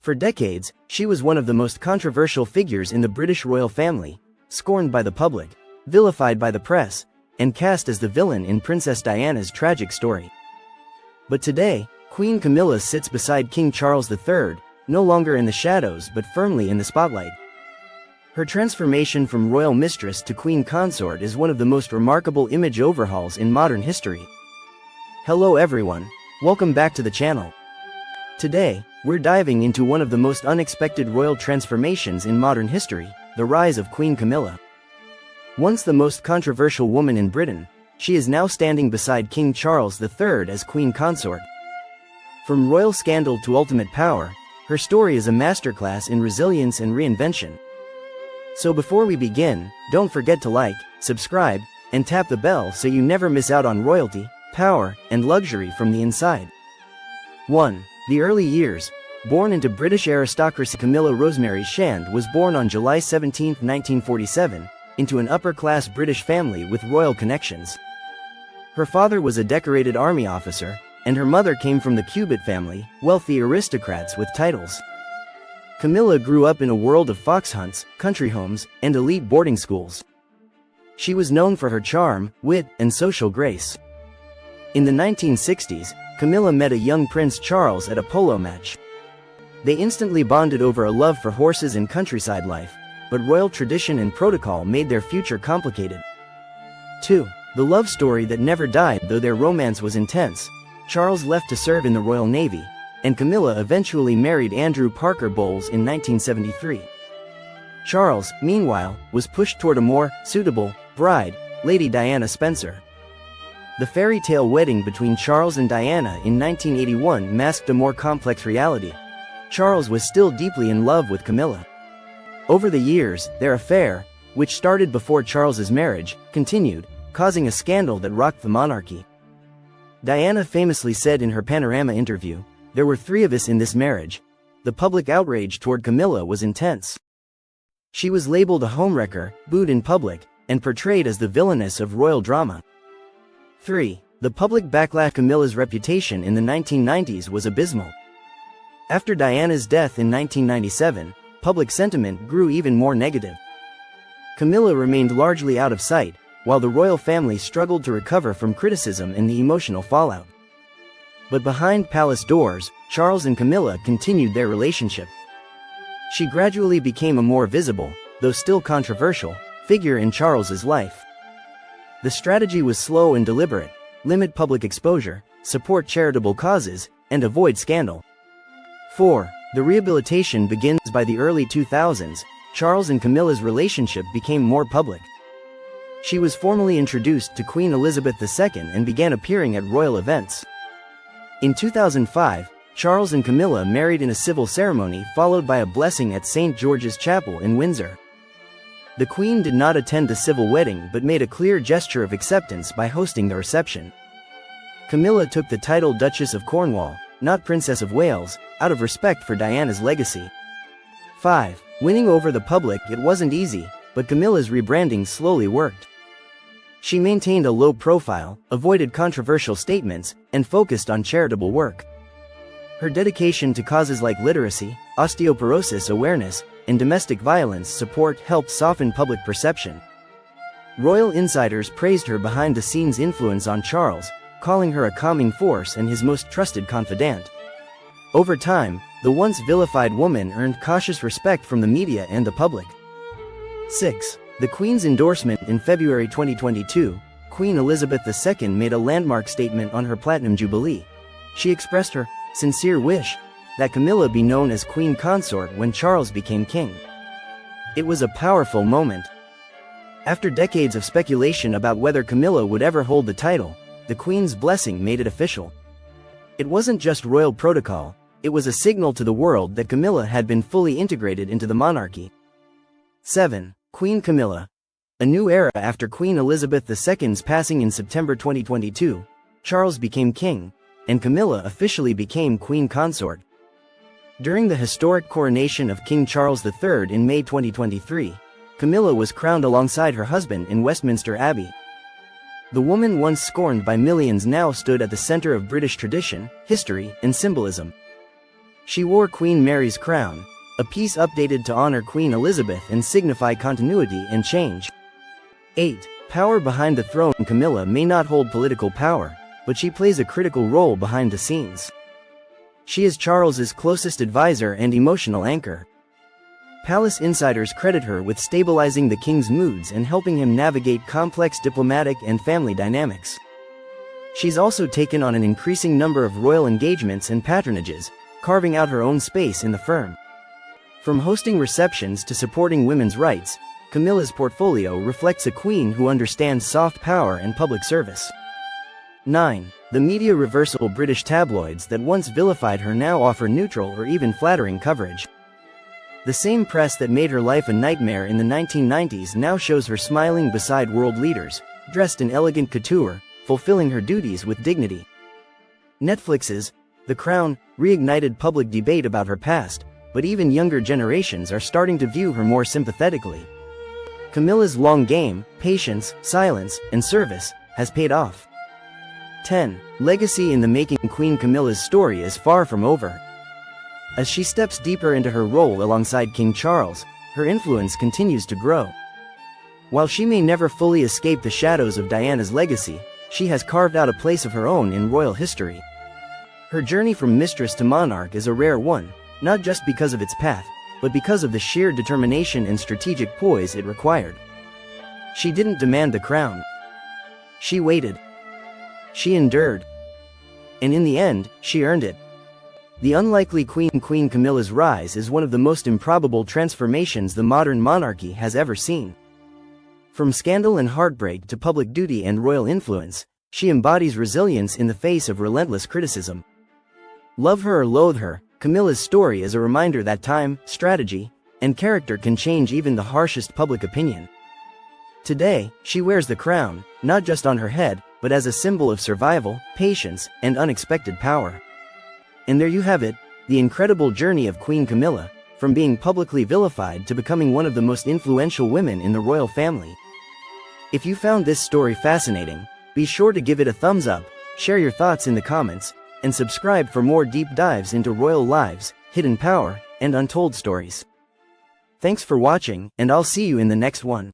For decades, she was one of the most controversial figures in the British royal family, scorned by the public, vilified by the press, and cast as the villain in Princess Diana's tragic story. But today, Queen Camilla sits beside King Charles III, no longer in the shadows but firmly in the spotlight. Her transformation from royal mistress to queen consort is one of the most remarkable image overhauls in modern history. Hello everyone, welcome back to the channel. Today, we're diving into one of the most unexpected royal transformations in modern history, the rise of Queen Camilla. Once the most controversial woman in Britain, she is now standing beside King Charles III as queen consort. From royal scandal to ultimate power, her story is a masterclass in resilience and reinvention. So before we begin, don't forget to like, subscribe, and tap the bell so you never miss out on royalty, power, and luxury from the inside. 1. The early years. Born into British aristocracy, Camilla Rosemary Shand was born on July 17, 1947, into an upper-class British family with royal connections. Her father was a decorated army officer, and her mother came from the Cubitt family, wealthy aristocrats with titles. Camilla grew up in a world of fox hunts, country homes, and elite boarding schools. She was known for her charm, wit, and social grace. In the 1960s, Camilla met a young Prince Charles at a polo match. They instantly bonded over a love for horses and countryside life, but royal tradition and protocol made their future complicated. 2. The love story that never died. Though their romance was intense, Charles left to serve in the Royal Navy, and Camilla eventually married Andrew Parker Bowles in 1973. Charles, meanwhile, was pushed toward a more suitable bride, Lady Diana Spencer. The fairy tale wedding between Charles and Diana in 1981 masked a more complex reality. Charles was still deeply in love with Camilla. Over the years, their affair, which started before Charles's marriage, continued, causing a scandal that rocked the monarchy. Diana famously said in her Panorama interview, "There were three of us in this marriage." The public outrage toward Camilla was intense. She was labeled a homewrecker, booed in public, and portrayed as the villainess of royal drama. 3. The public backlash. Camilla's reputation in the 1990s was abysmal. After Diana's death in 1997, public sentiment grew even more negative. Camilla remained largely out of sight, while the royal family struggled to recover from criticism and the emotional fallout. But behind palace doors, Charles and Camilla continued their relationship. She gradually became a more visible, though still controversial, figure in Charles's life. The strategy was slow and deliberate: limit public exposure, support charitable causes, and avoid scandal. 4. The rehabilitation begins. By the early 2000s, Charles and Camilla's relationship became more public. She was formally introduced to Queen Elizabeth II and began appearing at royal events. In 2005, Charles and Camilla married in a civil ceremony followed by a blessing at St. George's Chapel in Windsor. The Queen did not attend the civil wedding but made a clear gesture of acceptance by hosting the reception. Camilla took the title Duchess of Cornwall, not Princess of Wales, out of respect for Diana's legacy. 5. Winning over the public. It wasn't easy, but Camilla's rebranding slowly worked. She maintained a low profile, avoided controversial statements, and focused on charitable work. Her dedication to causes like literacy, osteoporosis awareness, and domestic violence support helped soften public perception. Royal insiders praised her behind-the-scenes influence on Charles, calling her a calming force and his most trusted confidant. Over time, the once vilified woman earned cautious respect from the media and the public. 6. The Queen's endorsement. In February 2022, Queen Elizabeth II made a landmark statement on her Platinum Jubilee. She expressed her sincere wish that Camilla be known as Queen Consort when Charles became king. It was a powerful moment. After decades of speculation about whether Camilla would ever hold the title, the Queen's blessing made it official. It wasn't just royal protocol, it was a signal to the world that Camilla had been fully integrated into the monarchy. 7. Queen Camilla. A new era. After Queen Elizabeth II's passing in September 2022, Charles became king, and Camilla officially became Queen Consort. During the historic coronation of King Charles III in May 2023, Camilla was crowned alongside her husband in Westminster Abbey. The woman once scorned by millions now stood at the center of British tradition, history, and symbolism. She wore Queen Mary's crown, a piece updated to honor Queen Elizabeth and signify continuity and change. 8. Power behind the throne. Camilla may not hold political power, but she plays a critical role behind the scenes. She is Charles's closest advisor and emotional anchor. Palace insiders credit her with stabilizing the king's moods and helping him navigate complex diplomatic and family dynamics. She's also taken on an increasing number of royal engagements and patronages, carving out her own space in the firm. From hosting receptions to supporting women's rights, Camilla's portfolio reflects a queen who understands soft power and public service. 9. The media reversal. British tabloids that once vilified her now offer neutral or even flattering coverage. The same press that made her life a nightmare in the 1990s now shows her smiling beside world leaders, dressed in elegant couture, fulfilling her duties with dignity. Netflix's The Crown reignited public debate about her past, but even younger generations are starting to view her more sympathetically. Camilla's long game, patience, silence, and service has paid off. 10. Legacy in the making. Queen Camilla's story is far from over. As she steps deeper into her role alongside King Charles, her influence continues to grow. While she may never fully escape the shadows of Diana's legacy, she has carved out a place of her own in royal history. Her journey from mistress to monarch is a rare one, not just because of its path, but because of the sheer determination and strategic poise it required. She didn't demand the crown. She waited. She endured. And in the end, she earned it. The unlikely Queen Camilla's rise is one of the most improbable transformations the modern monarchy has ever seen. From scandal and heartbreak to public duty and royal influence, she embodies resilience in the face of relentless criticism. Love her or loathe her, Camilla's story is a reminder that time, strategy, and character can change even the harshest public opinion. Today, she wears the crown, not just on her head, but as a symbol of survival, patience, and unexpected power. And there you have it, the incredible journey of Queen Camilla, from being publicly vilified to becoming one of the most influential women in the royal family. If you found this story fascinating, be sure to give it a thumbs up, share your thoughts in the comments, and subscribe for more deep dives into royal lives, hidden power, and untold stories. Thanks for watching, and I'll see you in the next one.